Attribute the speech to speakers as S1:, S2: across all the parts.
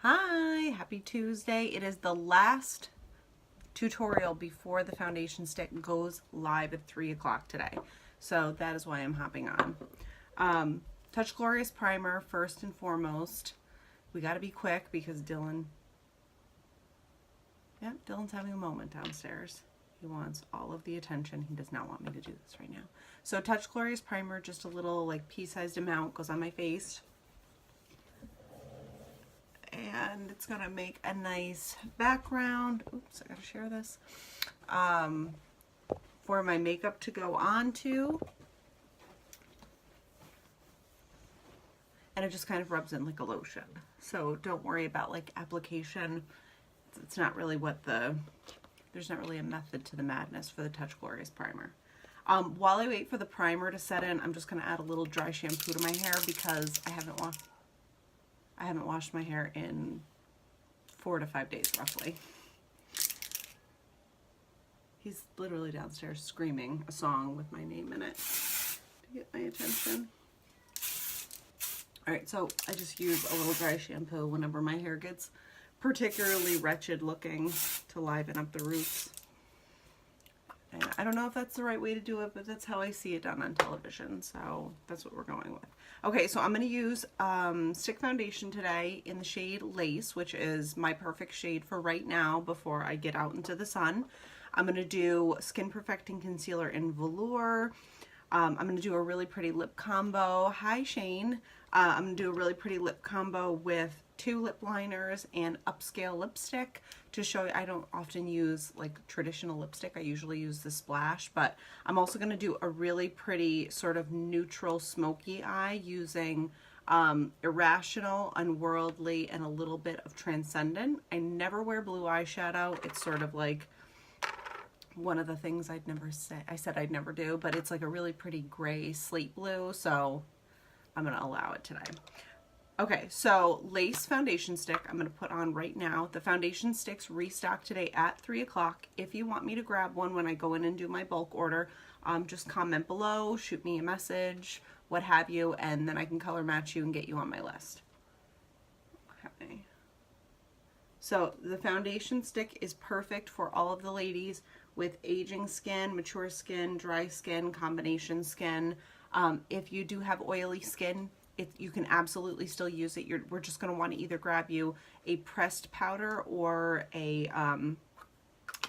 S1: Hi, happy Tuesday. It is the last tutorial before the foundation stick goes live at 3 o'clock today. So that is why I'm hopping on. Touch Glorious Primer first and foremost. We got to be quick because Dylan's having a moment downstairs. He wants all of the attention. He does not want me to do this right now. So Touch Glorious Primer, just a little like pea-sized amount, goes on my face. And it's gonna make a nice background. Oops, I gotta share this. For my makeup to go onto. And it just kind of rubs in like a lotion. So don't worry about like application. It's not really there's not really a method to the madness for the Touch Glorious Primer. While I wait for the primer to set in, I'm just gonna add a little dry shampoo to my hair because I haven't washed my hair in 4 to 5 days roughly. He's literally downstairs screaming a song with my name in it to get my attention. Alright, so I just use a little dry shampoo whenever my hair gets particularly wretched looking to liven up the roots. And I don't know if that's the right way to do it, but that's how I see it done on television, so that's what we're going with. Okay, so I'm going to use stick foundation today in the shade Lace, which is my perfect shade for right now before I get out into the sun. I'm going to do Skin Perfecting Concealer in Velour. I'm going to do a really pretty lip combo. Hi, Shane. I'm going to do a really pretty lip combo with 2 lip liners and Upscale lipstick to show you. I don't often use like traditional lipstick. I usually use the Splash, but I'm also going to do a really pretty sort of neutral smoky eye using Irrational, Unworldly, and a little bit of Transcendent. I never wear blue eyeshadow. It's sort of like one of the things I said I'd never do, but it's like a really pretty gray slate blue, so I'm going to allow it today. Okay, so Lace foundation stick I'm going to put on right now. The foundation sticks restock today at 3 o'clock. If you want me to grab one when I go in and do my bulk order, just comment below, shoot me a message, what have you, and then I can color match you and get you on my list. Okay. So the foundation stick is perfect for all of the ladies with aging skin, mature skin, dry skin, combination skin. If you do have oily skin, you can absolutely still use it. We're just going to want to either grab you a pressed powder or a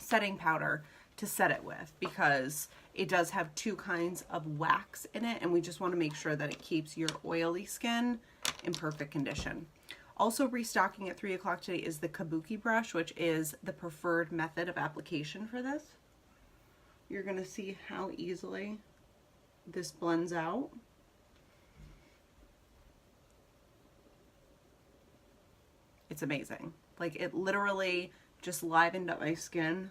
S1: setting powder to set it with, because it does have 2 kinds of wax in it, and we just want to make sure that it keeps your oily skin in perfect condition. Also restocking at 3 o'clock today is the Kabuki brush, which is the preferred method of application for this. You're going to see how easily this blends out. It's amazing. Like, it literally just livened up my skin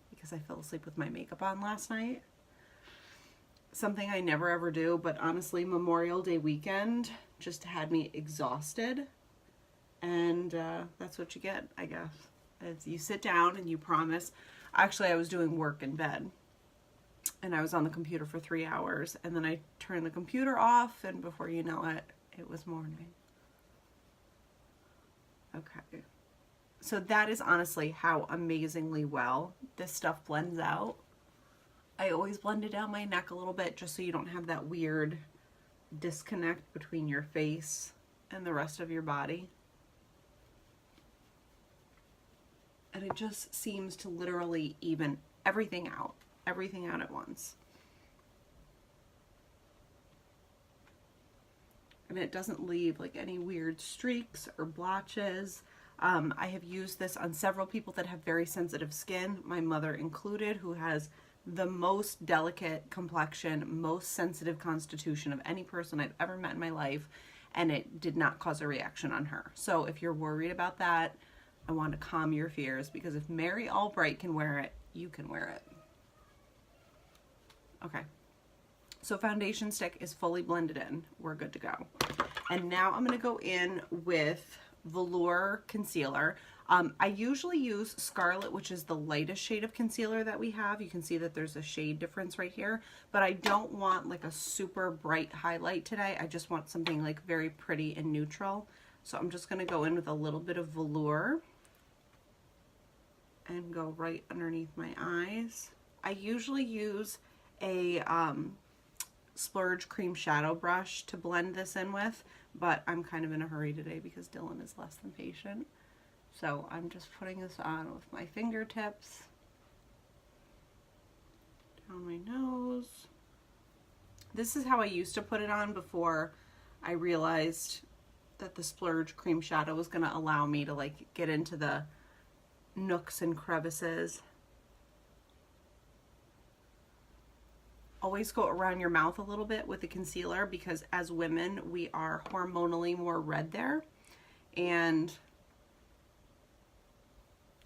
S1: because I fell asleep with my makeup on last night. Something I never ever do, but honestly, Memorial Day weekend just had me exhausted. And that's what you get, I guess. As you sit down and you promise. Actually, I was doing work in bed, and I was on the computer for 3 hours, and then I turned the computer off, and before you know it, it was morning. Okay, so that is honestly how amazingly well this stuff blends out. I always blend it down my neck a little bit just so you don't have that weird disconnect between your face and the rest of your body. And it just seems to literally even everything out at once. And it doesn't leave like any weird streaks or blotches. I have used this on several people that have very sensitive skin, my mother included, who has the most delicate complexion, most sensitive constitution of any person I've ever met in my life, and it did not cause a reaction on her. So if you're worried about that, I want to calm your fears, because if Mary Albright can wear it, you can wear it. Okay. So foundation stick is fully blended in. We're good to go. And now I'm going to go in with Velour concealer. I usually use Scarlet, which is the lightest shade of concealer that we have. You can see that there's a shade difference right here, but I don't want like a super bright highlight today. I just want something like very pretty and neutral. So I'm just going to go in with a little bit of Velour and go right underneath my eyes. I usually use a Splurge cream shadow brush to blend this in with, but I'm kind of in a hurry today because Dylan is less than patient. So I'm just putting this on with my fingertips, down my nose. This is how I used to put it on before I realized that the Splurge cream shadow was going to allow me to like get into the nooks and crevices. Always go around your mouth a little bit with the concealer because as women we are hormonally more red there, and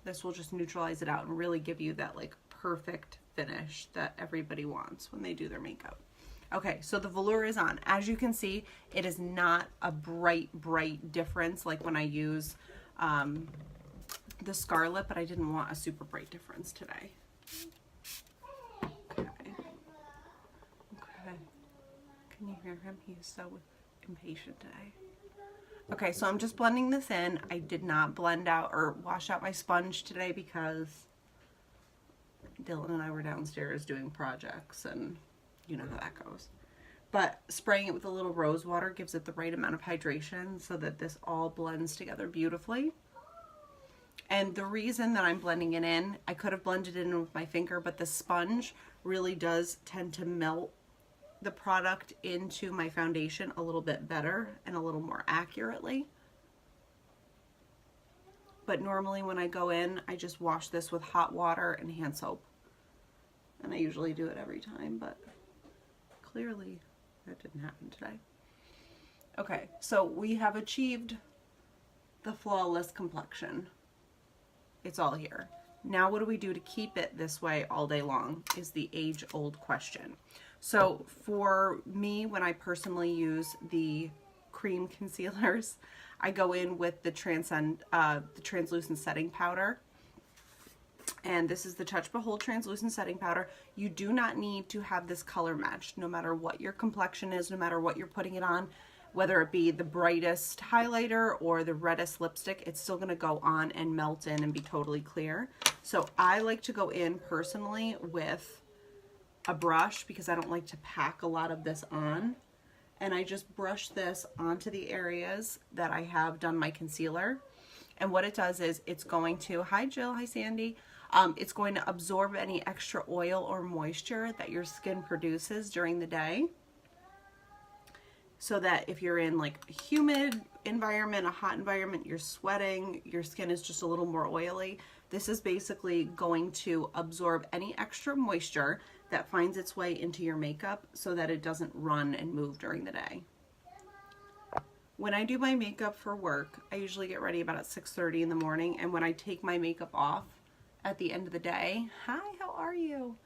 S1: this will just neutralize it out and really give you that like perfect finish that everybody wants when they do their makeup. Okay, so the Velour is on. As you can see, it is not a bright difference like when I use the Scarlet, but I didn't want a super bright difference today. Okay. Okay. Can you hear him? He's so impatient today. Okay, so I'm just blending this in. I did not blend out or wash out my sponge today because Dylan and I were downstairs doing projects, and you know how that goes. But spraying it with a little rose water gives it the right amount of hydration so that this all blends together beautifully. And the reason that I'm blending it in, I could have blended it in with my finger, but the sponge really does tend to melt the product into my foundation a little bit better and a little more accurately. But normally when I go in, I just wash this with hot water and hand soap. And I usually do it every time, but clearly that didn't happen today. Okay, so we have achieved the flawless complexion. It's all here. Now what do we do to keep it this way all day long is the age-old question. So for me, when I personally use the cream concealers, I go in with the translucent setting powder. And this is the Touch Behold Translucent Setting Powder. You do not need to have this color matched, no matter what your complexion is, no matter what you're putting it on, whether it be the brightest highlighter or the reddest lipstick, it's still gonna go on and melt in and be totally clear. So I like to go in personally with a brush because I don't like to pack a lot of this on. And I just brush this onto the areas that I have done my concealer. And what it does is it's going to, hi Jill, hi Sandy. It's going to absorb any extra oil or moisture that your skin produces during the day. So that if you're in like a humid environment, a hot environment, you're sweating, your skin is just a little more oily, this is basically going to absorb any extra moisture that finds its way into your makeup so that it doesn't run and move during the day. When I do my makeup for work, I usually get ready about at 6:30 in the morning, and when I take my makeup off at the end of the day, hi, how are you?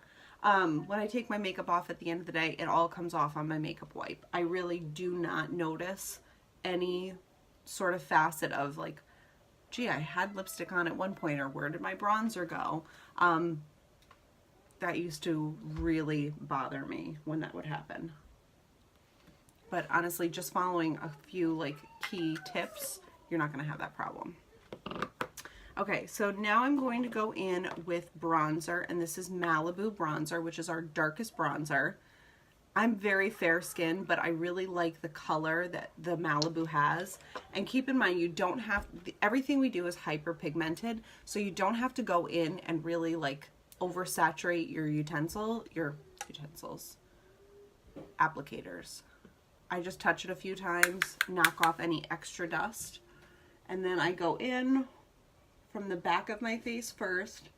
S1: When I take my makeup off at the end of the day, it all comes off on my makeup wipe. I really do not notice any sort of facet of like, gee, I had lipstick on at one point, or where did my bronzer go? That used to really bother me when that would happen. But honestly, just following a few like key tips, you're not gonna have that problem. Okay, so now I'm going to go in with bronzer, and this is Malibu bronzer, which is our darkest bronzer. I'm very fair skinned, but I really like the color that the Malibu has. And keep in mind, you don't have, everything we do is hyper pigmented, so you don't have to go in and really like oversaturate your utensils, applicators. I just touch it a few times, knock off any extra dust, and then I go in from the back of my face first,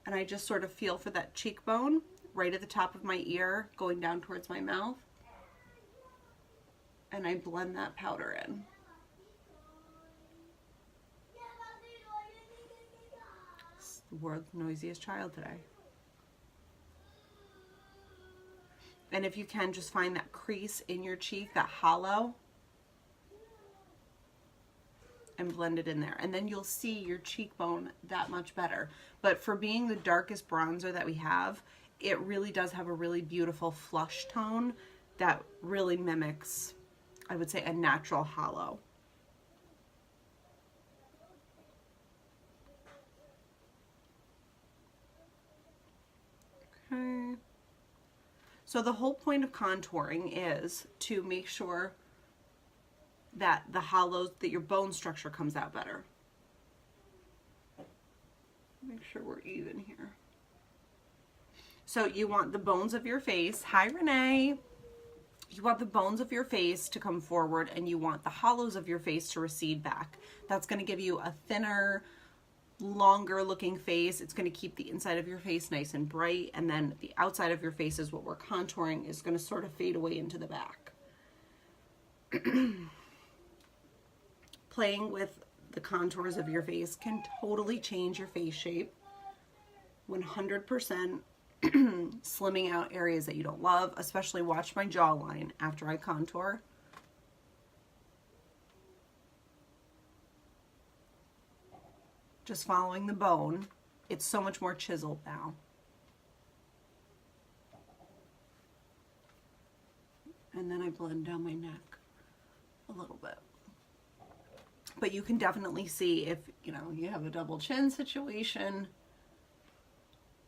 S1: and I just sort of feel for that cheekbone right at the top of my ear going down towards my mouth, and I blend that powder in. It's the world's noisiest child today. And if you can, just find that crease in your cheek, that hollow, and blend it in there. And then you'll see your cheekbone that much better. But for being the darkest bronzer that we have, it really does have a really beautiful flush tone that really mimics, I would say, a natural hollow. So the whole point of contouring is to make sure that the hollows, that your bone structure comes out better. Make sure we're even here. So you want the bones of your face, hi Renee, you want the bones of your face to come forward and you want the hollows of your face to recede back. That's going to give you a thinner, longer looking face. It's going to keep the inside of your face nice and bright, and then the outside of your face is what we're contouring, is going to sort of fade away into the back. Playing with the contours of your face can totally change your face shape. 100%. Slimming out areas that you don't love, especially watch my jawline after I contour. Just following the bone, it's so much more chiseled now. And then I blend down my neck a little bit. But you can definitely see if, you know, you have a double chin situation,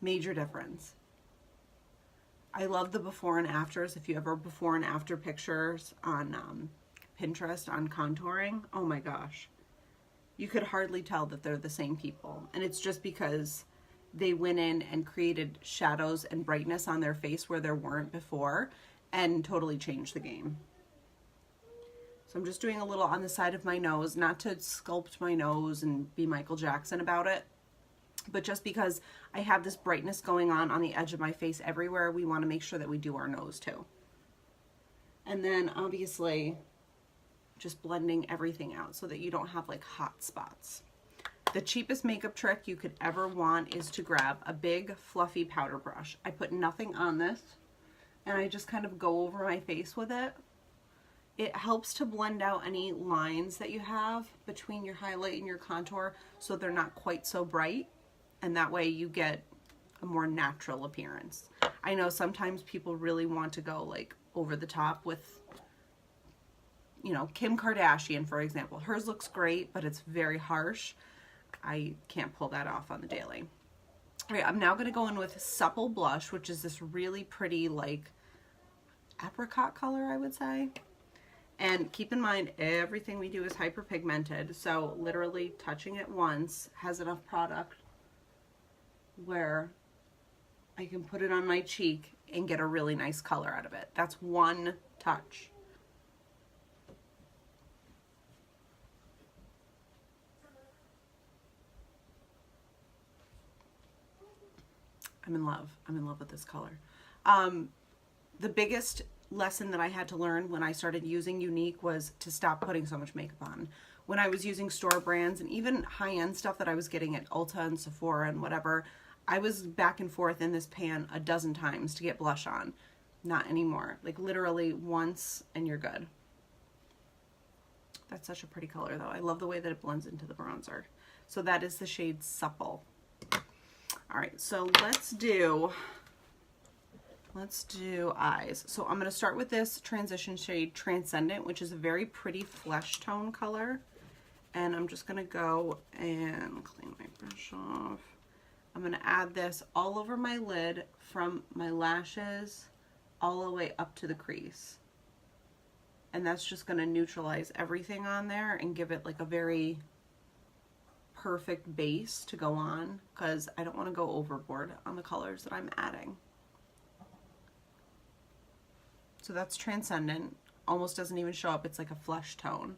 S1: major difference. I love the before and afters. If you ever before and after pictures on Pinterest on contouring, oh my gosh. You could hardly tell that they're the same people. And it's just because they went in and created shadows and brightness on their face where there weren't before and totally changed the game. So I'm just doing a little on the side of my nose, not to sculpt my nose and be Michael Jackson about it, but just because I have this brightness going on the edge of my face everywhere, we want to make sure that we do our nose too. And then obviously just blending everything out so that you don't have like hot spots. The cheapest makeup trick you could ever want is to grab a big fluffy powder brush. I put nothing on this and I just kind of go over my face with it. It helps to blend out any lines that you have between your highlight and your contour so they're not quite so bright. And that way you get a more natural appearance. I know sometimes people really want to go like over the top with, you know, Kim Kardashian, for example. Hers looks great, but it's very harsh. I can't pull that off on the daily. All right, I'm now going to go in with Supple blush, which is this really pretty like apricot color, I would say. And keep in mind, everything we do is hyperpigmented. So literally touching it once has enough product where I can put it on my cheek and get a really nice color out of it. That's one touch. I'm in love. I'm in love with this color. The biggest lesson that I had to learn when I started using Younique was to stop putting so much makeup on. When I was using store brands and even high-end stuff that I was getting at Ulta and Sephora and whatever, I was back and forth in this pan a dozen times to get blush on. Not anymore. Like literally once and you're good. That's such a pretty color though. I love the way that it blends into the bronzer. So that is the shade Supple. All right, so let's do eyes. So I'm going to start with this transition shade Transcendent, which is a very pretty flesh tone color. And I'm just going to go and clean my brush off. I'm going to add this all over my lid from my lashes all the way up to the crease. And that's just going to neutralize everything on there and give it like a very perfect base to go on, because I don't want to go overboard on the colors that I'm adding. So that's Transcendent. Almost doesn't even show up. It's like a flesh tone.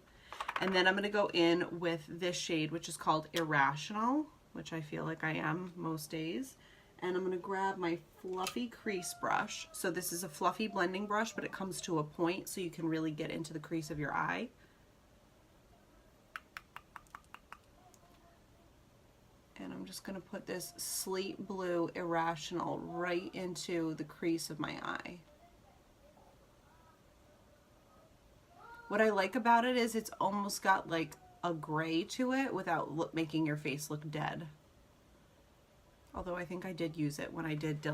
S1: And then I'm going to go in with this shade, which is called Irrational, which I feel like I am most days. And I'm going to grab my fluffy crease brush. So this is a fluffy blending brush, but it comes to a point so you can really get into the crease of your eye. And I'm just going to put this slate blue Irrational right into the crease of my eye. What I like about it is it's almost got like a gray to it without making your face look dead. Although I think I did use it when I did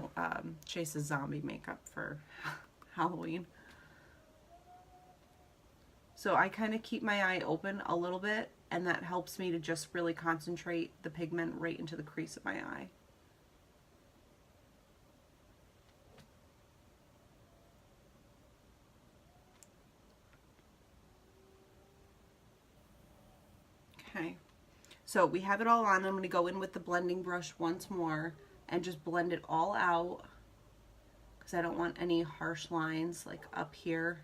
S1: Chase's zombie makeup for Halloween. So I kind of keep my eye open a little bit, and that helps me to just really concentrate the pigment right into the crease of my eye. Okay, so we have it all on. I'm going to go in with the blending brush once more and just blend it all out because I don't want any harsh lines like up here.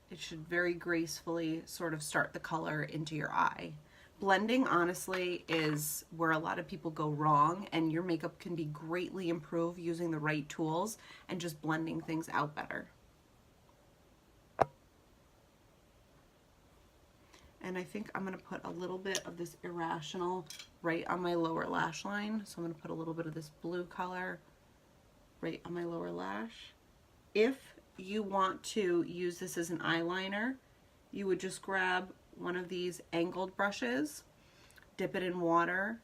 S1: It should very gracefully sort of start the color into your eye. Blending, honestly, is where a lot of people go wrong, and your makeup can be greatly improved using the right tools and just blending things out better. And I think I'm going to put a little bit of this Irrational right on my lower lash line. So I'm going to put a little bit of this blue color right on my lower lash. If you want to use this as an eyeliner, you would just grab one of these angled brushes, dip it in water,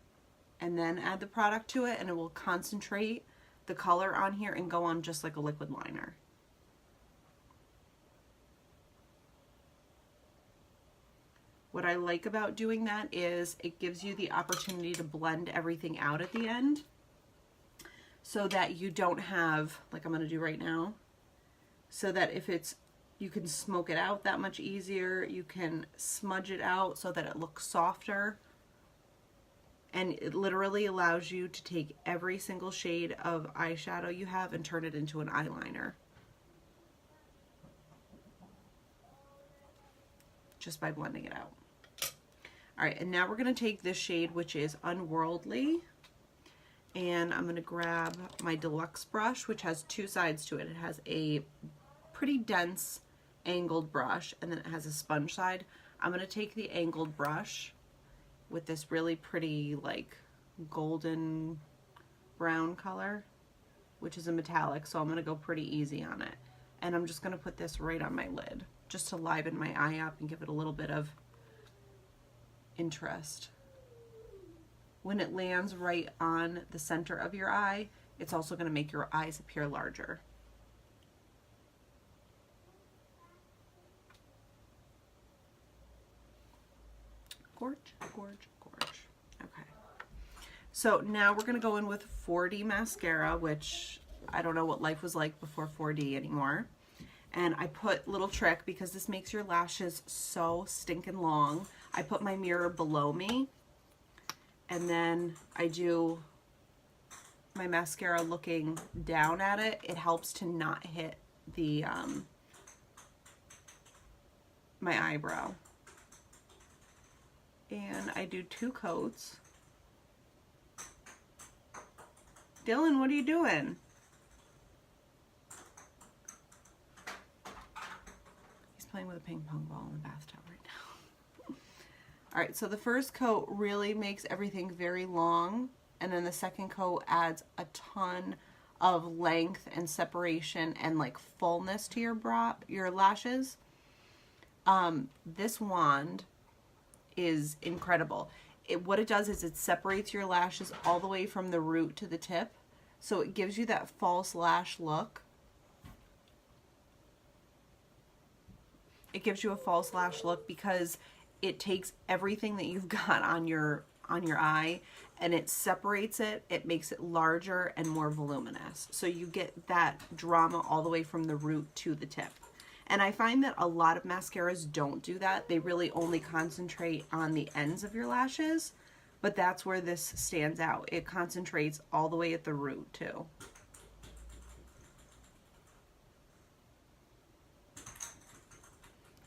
S1: and then add the product to it, and it will concentrate the color on here and go on just like a liquid liner. What I like about doing that is it gives you the opportunity to blend everything out at the end so that you don't have, like I'm going to do right now, so that if it's, you can smoke it out that much easier, you can smudge it out so that it looks softer, and it literally allows you to take every single shade of eyeshadow you have and turn it into an eyeliner just by blending it out. All right, and now we're going to take this shade, which is Unworldly, and I'm going to grab my deluxe brush, which has two sides to it. It has a pretty dense angled brush, and then it has a sponge side. I'm going to take the angled brush with this really pretty like golden brown color, which is a metallic, so I'm going to go pretty easy on it. And I'm just going to put this right on my lid just to liven my eye up and give it a little bit of interest. When it lands right on the center of your eye, it's also going to make your eyes appear larger. Gorge, gorge, gorge. Okay. So now we're going to go in with 4D mascara, which I don't know what life was like before 4D anymore. And I put, little trick, because this makes your lashes so stinking long, I put my mirror below me, and then I do my mascara looking down at it. It helps to not hit the my eyebrow. And I do 2 coats. Dylan, what are you doing? He's playing with a ping pong ball in the bathtub right now. All right, so the first coat really makes everything very long, and then the second coat adds a ton of length and separation and like fullness to your lashes. This wand is incredible. What it does is it separates your lashes all the way from the root to the tip, so it gives you that false lash look. It gives you a false lash look because it takes everything that you've got on your eye and it separates it. It makes it larger and more voluminous, so you get that drama all the way from the root to the tip. And I find that a lot of mascaras don't do that. They really only concentrate on the ends of your lashes, but that's where this stands out. It concentrates all the way at the root too.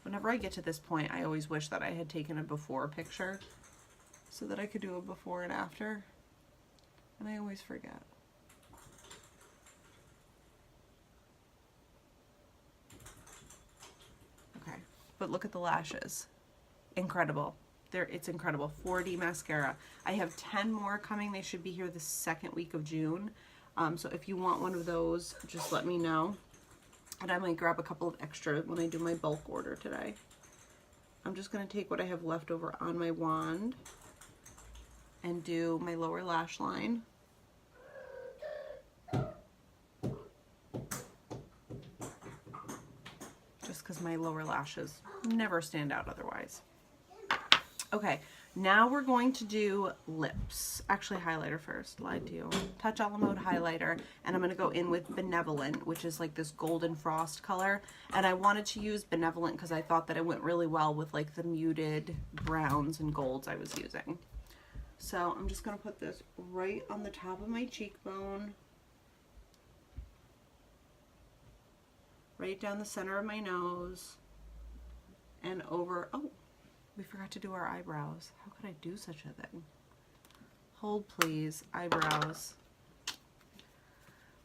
S1: Whenever I get to this point, I always wish that I had taken a before picture so that I could do a before and after, and I always forget. Okay, but look at the lashes. Incredible. It's incredible. 4D mascara. I have 10 more coming. They should be here the second week of June. So if you want one of those, just let me know. And I might grab a couple of extra when I do my bulk order today. I'm just going to take what I have left over on my wand and do my lower lash line. Just because my lower lashes never stand out otherwise. Okay, now we're going to do lips. Actually, highlighter first. Lied to you. Touch a la mode highlighter, and I'm going to go in with Benevolent, which is like this golden frost color. And I wanted to use Benevolent because I thought that it went really well with like the muted browns and golds I was using. So I'm just going to put this right on the top of my cheekbone, right down the center of my nose, and over. Oh, we forgot to do our eyebrows. How could I do such a thing? Hold please, eyebrows.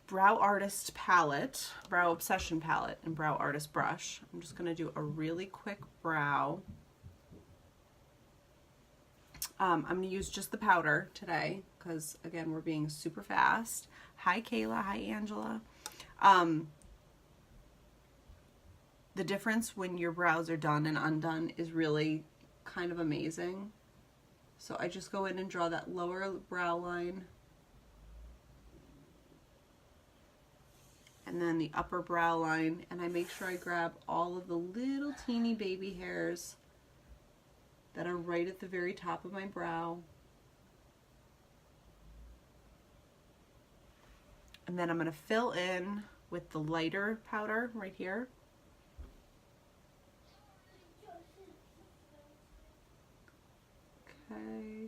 S1: Brow Artist palette, Brow Obsession palette, and Brow Artist brush. I'm just gonna do a really quick brow. I'm gonna use just the powder today, because again, we're being super fast. Hi Kayla, hi Angela. The difference when your brows are done and undone is really kind of amazing. So I just go in and draw that lower brow line and then the upper brow line, and I make sure I grab all of the little teeny baby hairs that are right at the very top of my brow. And then I'm going to fill in with the lighter powder right here. Okay.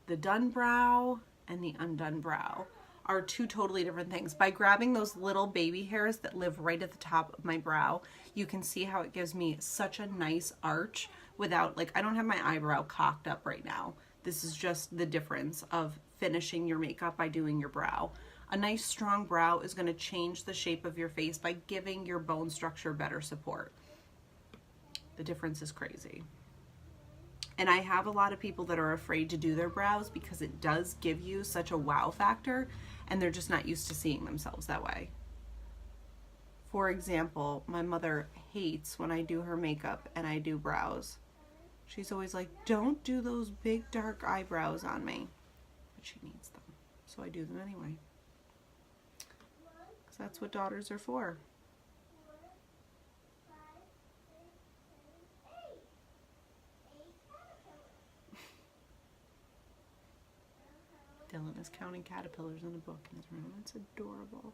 S1: The done brow and the undone brow are two totally different things. By grabbing those little baby hairs that live right at the top of my brow, you can see how it gives me such a nice arch without, like, I don't have my eyebrow cocked up right now. This is just the difference of finishing your makeup by doing your brow. A nice strong brow is going to change the shape of your face by giving your bone structure better support. The difference is crazy. And I have a lot of people that are afraid to do their brows because it does give you such a wow factor, and they're just not used to seeing themselves that way. For example, my mother hates when I do her makeup and I do brows. She's always like, don't do those big dark eyebrows on me. But she needs them, so I do them anyway. Because that's what daughters are for. Dylan is counting caterpillars in a book in his room. It's adorable.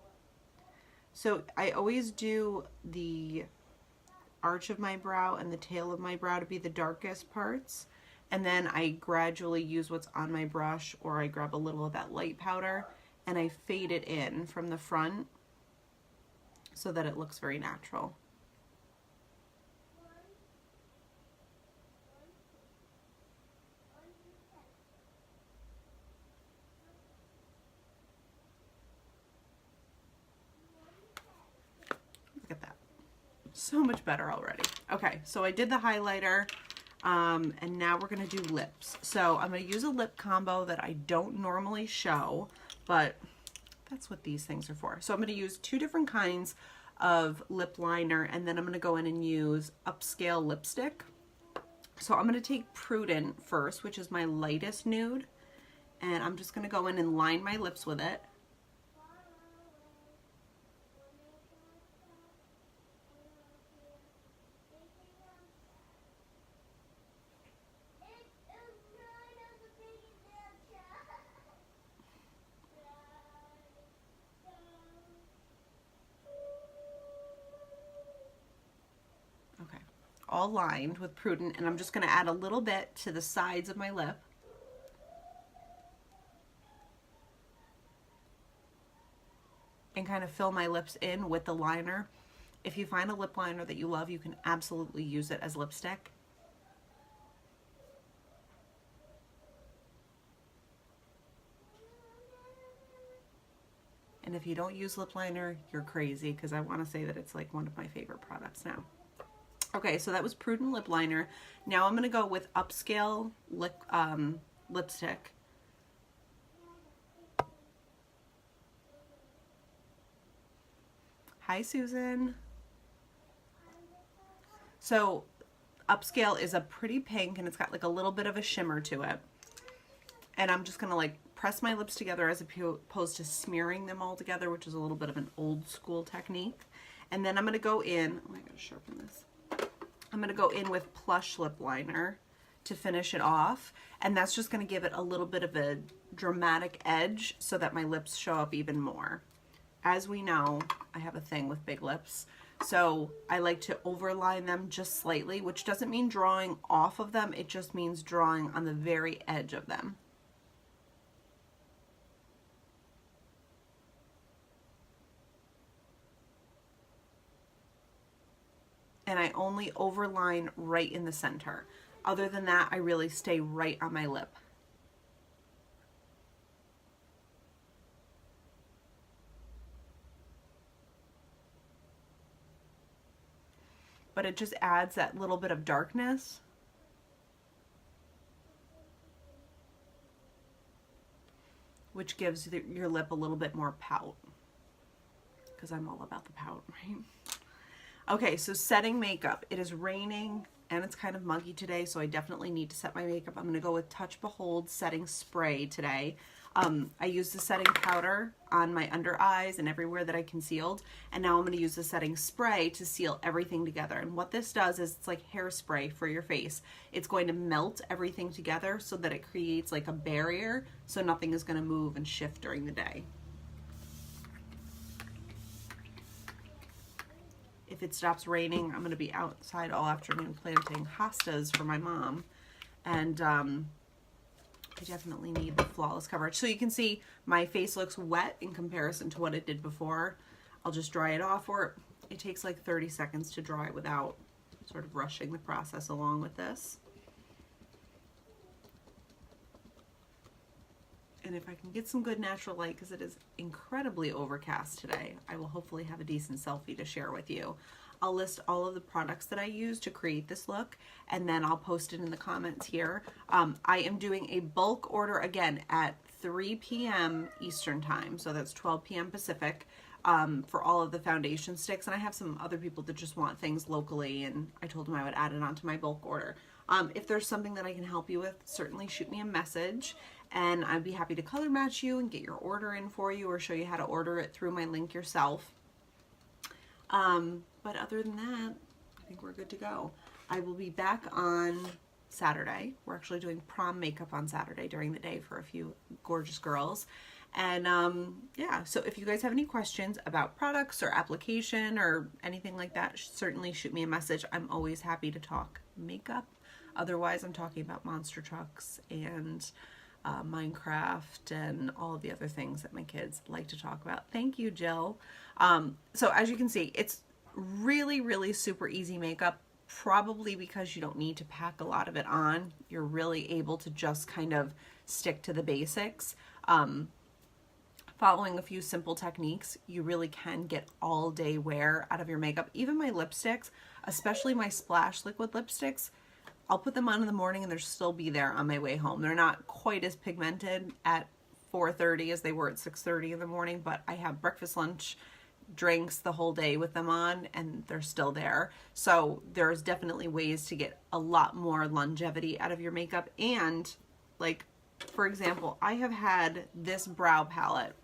S1: So I always do the arch of my brow and the tail of my brow to be the darkest parts, and then I gradually use what's on my brush, or I grab a little of that light powder and I fade it in from the front so that it looks very natural. Look at that. So much better already. Okay, so I did the highlighter, and now we're going to do lips. So I'm going to use a lip combo that I don't normally show, but that's what these things are for. So I'm going to use two different kinds of lip liner, and then I'm going to go in and use Upscale lipstick. So I'm going to take Prudent first, which is my lightest nude, and I'm just going to go in and line my lips with it. Okay, all lined with Prudent, and I'm just going to add a little bit to the sides of my lip. And kind of fill my lips in with the liner. If you find a lip liner that you love, you can absolutely use it as lipstick. And if you don't use lip liner, you're crazy, because I want to say that it's like one of my favorite products now. Okay, so that was Prudent lip liner. Now I'm going to go with Upscale lipstick. Hi, Susan. So Upscale is a pretty pink, and it's got like a little bit of a shimmer to it. And I'm just going to like press my lips together as opposed to smearing them all together, which is a little bit of an old school technique. And then I'm going to go in, oh, I got to sharpen this. I'm going to go in with Plush lip liner to finish it off. And that's just going to give it a little bit of a dramatic edge so that my lips show up even more. As we know, I have a thing with big lips. So I like to overline them just slightly, which doesn't mean drawing off of them. It just means drawing on the very edge of them. And I only overline right in the center. Other than that, I really stay right on my lip. But it just adds that little bit of darkness. Which gives your lip a little bit more pout. Because I'm all about the pout, right? Okay, so setting makeup. It is raining and it's kind of muggy today, so I definitely need to set my makeup. I'm going to go with Touch Behold setting spray today. I used the setting powder on my under eyes and everywhere that I concealed, and now I'm going to use the setting spray to seal everything together. And what this does is it's like hairspray for your face. It's going to melt everything together so that it creates like a barrier so nothing is going to move and shift during the day. If it stops raining, I'm going to be outside all afternoon planting hostas for my mom. And I definitely need the flawless coverage. So you can see my face looks wet in comparison to what it did before. I'll just dry it off, or it takes like 30 seconds to dry without sort of rushing the process along with this. And if I can get some good natural light, because it is incredibly overcast today, I will hopefully have a decent selfie to share with you. I'll list all of the products that I use to create this look, and then I'll post it in the comments here. I am doing a bulk order again at 3 p.m. Eastern time, so that's 12 p.m. Pacific, for all of the foundation sticks. And I have some other people that just want things locally, and I told them I would add it onto my bulk order. If there's something that I can help you with, certainly shoot me a message, and I'd be happy to color match you and get your order in for you, or show you how to order it through my link yourself. But other than that, I think we're good to go. I will be back on Saturday. We're actually doing prom makeup on Saturday during the day for a few gorgeous girls. And yeah, so if you guys have any questions about products or application or anything like that, certainly shoot me a message. I'm always happy to talk makeup. Otherwise, I'm talking about monster trucks and Minecraft and all of the other things that my kids like to talk about. Thank you, Jill. So as you can see, it's really, really super easy makeup, probably because you don't need to pack a lot of it on. You're really able to just kind of stick to the basics. Following a few simple techniques, you really can get all day wear out of your makeup. Even my lipsticks, especially my Splash liquid lipsticks, I'll put them on in the morning and they'll still be there on my way home. They're not quite as pigmented at 4:30 as they were at 6:30 in the morning, but I have breakfast, lunch, drinks the whole day with them on, and they're still there. So there's definitely ways to get a lot more longevity out of your makeup. And like, for example, I have had this brow palette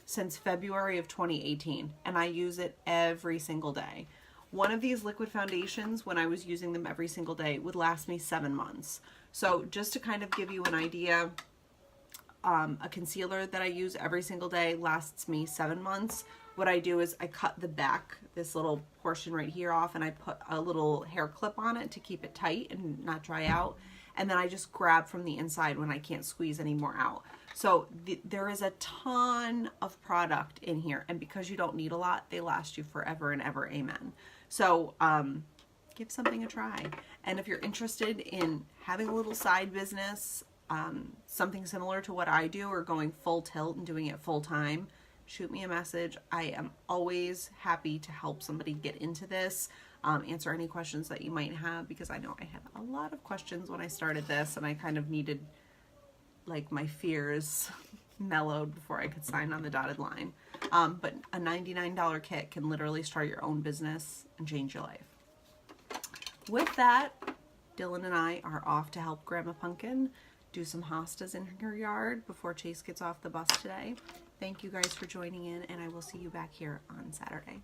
S1: since February of 2018, and I use it every single day. One of these liquid foundations, when I was using them every single day, would last me 7 months. So just to kind of give you an idea, a concealer that I use every single day lasts me 7 months. What I do is I cut the back, this little portion right here off, and I put a little hair clip on it to keep it tight and not dry out. And then I just grab from the inside when I can't squeeze any more out. So there is a ton of product in here, and because you don't need a lot, they last you forever and ever, amen. So give something a try. And if you're interested in having a little side business, something similar to what I do, or going full tilt and doing it full time, shoot me a message. I am always happy to help somebody get into this, answer any questions that you might have, because I know I had a lot of questions when I started this, and I kind of needed like my fears mellowed before I could sign on the dotted line. But a $99 kit can literally start your own business and change your life. With that, Dylan and I are off to help Grandma Pumpkin do some hostas in her yard before Chase gets off the bus today. Thank you guys for joining in, and I will see you back here on Saturday.